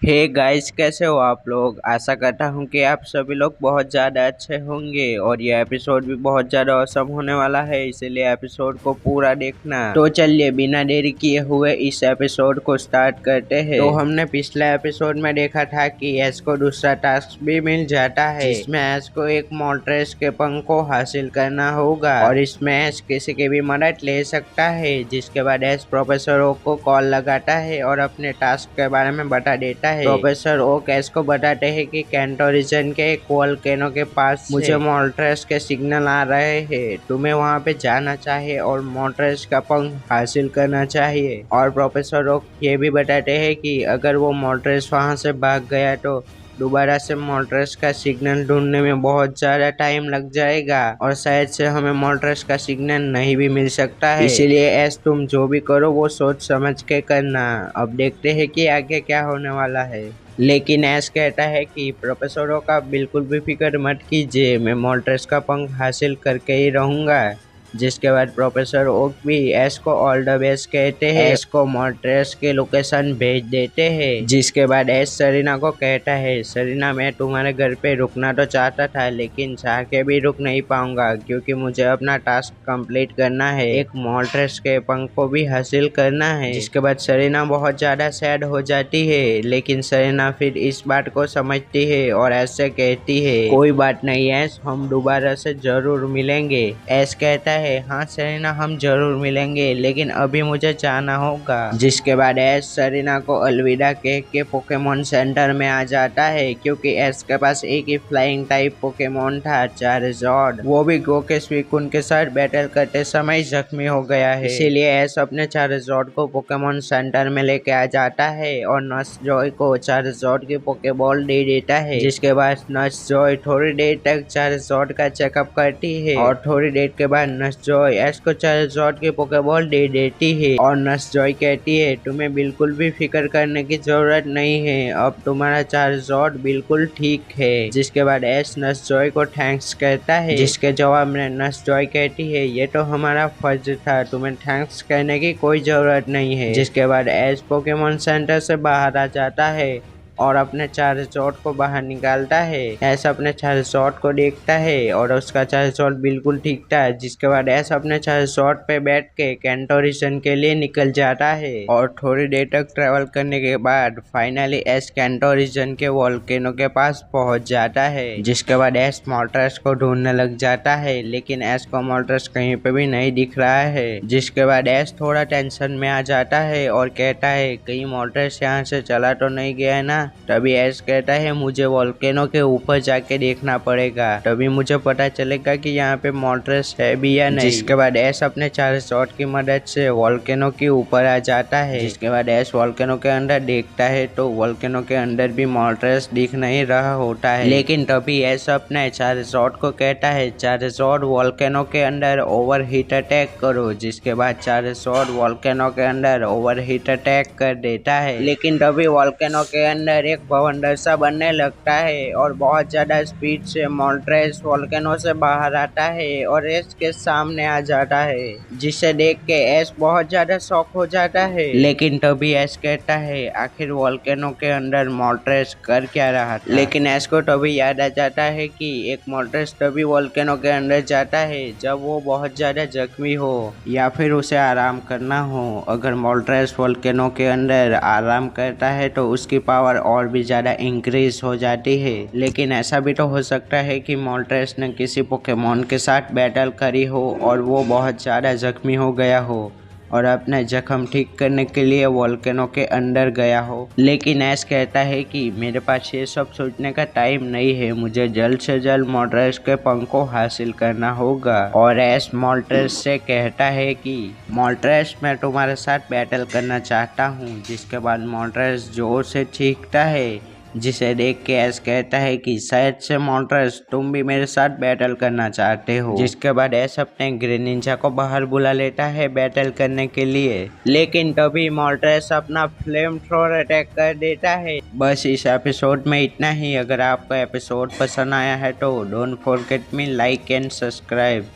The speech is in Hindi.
हे गाइस, कैसे हो आप लोग। आशा करता हूँ कि आप सभी लोग बहुत ज़्यादा अच्छे होंगे और ये एपिसोड भी बहुत ज़्यादा औसम होने वाला है, इसीलिए एपिसोड को पूरा देखना। तो चलिए बिना देरी किए हुए इस एपिसोड को स्टार्ट करते हैं। तो हमने पिछले एपिसोड में देखा था कि ऐश को दूसरा टास्क भी मिल जाता है, जिसमें ऐश को एक मोल्ट्रेस के पंख को हासिल करना होगा और इसमें ऐश किसी की भी मदद ले सकता है। जिसके बाद ऐश प्रोफेसर ओक को कॉल लगाता है और अपने टास्क के बारे में बता देता है। प्रोफेसर ओक ऐश को बताते हैं कि कैंटो रीजन के एक वोल्केनो के पास मुझे मोल्ट्रेस के सिग्नल आ रहे हैं, तुम्हें वहां पे जाना चाहिए और मोल्ट्रेस का पंख हासिल करना चाहिए। और प्रोफेसर ओक ये भी बताते हैं कि अगर वो मोल्ट्रेस वहां से भाग गया तो दोबारा से मोल्ट्रेस का सिग्नल ढूंढने में बहुत ज्यादा टाइम लग जाएगा और शायद से हमें मोल्ट्रेस का सिग्नल नहीं भी मिल सकता है। इसीलिए ऐश तुम जो भी करो वो सोच समझ के करना। अब देखते हैं कि आगे क्या होने वाला है। लेकिन ऐश कहता है कि प्रोफेसरों का बिल्कुल भी फिक्र मत कीजिए, मैं मोल्ट्रेस का पंख हासिल करके ही रहूंगा। जिसके बाद प्रोफेसर ओक भी ऐश को ऑल द बेस्ट कहते हैं, ऐश को मोल्ट्रेस के लोकेशन भेज देते हैं। जिसके बाद ऐश सरीना को कहता है, सरीना मैं तुम्हारे घर पे रुकना तो चाहता था लेकिन चाह के भी रुक नहीं पाऊंगा क्योंकि मुझे अपना टास्क कंप्लीट करना है, एक मोल्ट्रेस के पंख को भी हासिल करना है। जिसके बाद सरीना बहुत ज्यादा सैड हो जाती है, लेकिन सरीना फिर इस बात को समझती है और ऐसे कहती है कोई बात नहीं ऐश, हम दोबारा से जरूर मिलेंगे। ऐश कहता है हाँ सरीना हम जरूर मिलेंगे लेकिन अभी मुझे जाना होगा। जिसके बाद ऐश सरीना को अलविदा कह के पोकेमोन सेंटर में आ जाता है क्योंकि ऐश के पास एक ही फ्लाइंग टाइप पोकेमोन था चारजॉर्ड, वो भी गोके सुइकुन के साथ बैटल करते समय जख्मी हो गया है। इसीलिए ऐश अपने चारजॉर्ड को पोकेमोन सेंटर में लेके आ जाता है और नसजॉय को चारजॉर्ड की पोकेबॉल दे देता है। जिसके बाद नसजॉय थोड़ी देर तक चारजॉर्ड का चेकअप करती है और थोड़ी देर के बाद नसजॉय ऐश को चारजॉर्ड की पोकेबॉल दे देती है और नसजॉय कहती है तुम्हें बिल्कुल भी फिक्र करने की जरूरत नहीं है, अब तुम्हारा चारजॉर्ड बिल्कुल ठीक है। जिसके बाद ऐश नसजॉय को थैंक्स कहता है, जिसके जवाब में नसजॉय कहती है ये तो हमारा फर्ज था, तुम्हें थैंक्स कहने की कोई जरूरत नहीं है। जिसके बाद ऐश पोकेमोन सेंटर से बाहर आ जाता है और अपने चारजॉर्ड को बाहर निकालता है। ऐश अपने चारजॉर्ड को देखता है और उसका चारजॉर्ड बिल्कुल ठीक था। जिसके बाद ऐश अपने चारजॉर्ड पे बैठ के कैंटो रीजन के लिए निकल जाता है और थोड़ी देर तक ट्रेवल करने के बाद फाइनली ऐश कैंटो रीजन के वोल्केनो के पास पहुंच जाता है। जिसके बाद ऐश मोल्ट्रेस को ढूंढने लग जाता है लेकिन ऐश को मोल्ट्रेस कहीं पे भी नहीं दिख रहा है। जिसके बाद ऐश थोड़ा टेंशन में आ जाता है और कहता है कहीं मोल्ट्रेस यहाँ से चला तो नहीं गया है ना। तभी ऐश कहता है मुझे वोल्केनो के ऊपर जाके देखना पड़ेगा, तभी मुझे पता चलेगा कि यहाँ पे मोल्ट्रेस है भी या नहीं। जिसके बाद ऐश अपने चारजॉर्ड की मदद से वोल्केनो के ऊपर आ जाता है। जिसके बाद ऐश वोल्केनो के अंदर देखता है तो वोल्केनो के अंदर भी मोल्ट्रेस दिख नहीं रहा होता है। लेकिन तभी ऐश अपने चारजॉर्ड को कहता है चारजॉर्ड वोल्केनो के अंदर ओवरहीट अटैक करो। जिसके बाद चारजॉर्ड वोल्केनो के अंदर ओवरहीट अटैक कर देता है, लेकिन तभी वोल्केनो के अंदर एक भवंडर सा बनने लगता है और बहुत ज्यादा स्पीड से मोल्ट्रेस वोल्केनो से बाहर आता है और ऐश के सामने आ जाता है। जिसे देख के ऐश बहुत ज्यादा शॉक हो जाता है। लेकिन तभी ऐश कहता है आखिर वोल्केनो के अंदर मोल्ट्रेस कर क्या रहा था। लेकिन ऐश को तभी याद आ जाता है कि एक मोल्ट्रेस तभी वोल्केनो के अंदर जाता है जब वो बहुत ज्यादा जख्मी हो या फिर उसे आराम करना हो। अगर मोल्ट्रेस वोल्केनो के अंदर आराम करता है तो उसकी पावर और भी ज्यादा इंक्रीज हो जाती है। लेकिन ऐसा भी तो हो सकता है कि मोल्ट्रेस ने किसी पोकेमोन के साथ बैटल करी हो और वो बहुत ज्यादा जख्मी हो गया हो और अपने जख्म ठीक करने के लिए वोल्केनो के अंदर गया हो। लेकिन ऐश कहता है कि मेरे पास ये सब सोचने का टाइम नहीं है, मुझे जल्द से जल्द मोल्ट्रेस के पंख को हासिल करना होगा। और ऐश मोल्ट्रेस से कहता है कि मोल्ट्रेस मैं तुम्हारे साथ बैटल करना चाहता हूँ। जिसके बाद मोल्ट्रेस जोर से चीखता है, जिसे देख के ऐश कहता है कि शायद से मोल्ट्रेस तुम भी मेरे साथ बैटल करना चाहते हो। जिसके बाद ऐश अपने ग्रीन निंजा को बाहर बुला लेता है बैटल करने के लिए, लेकिन तभी मोल्ट्रेस अपना फ्लेम थ्रोअर अटैक कर देता है। बस इस एपिसोड में इतना ही। अगर आपको एपिसोड पसंद आया है तो don't forget me like and subscribe.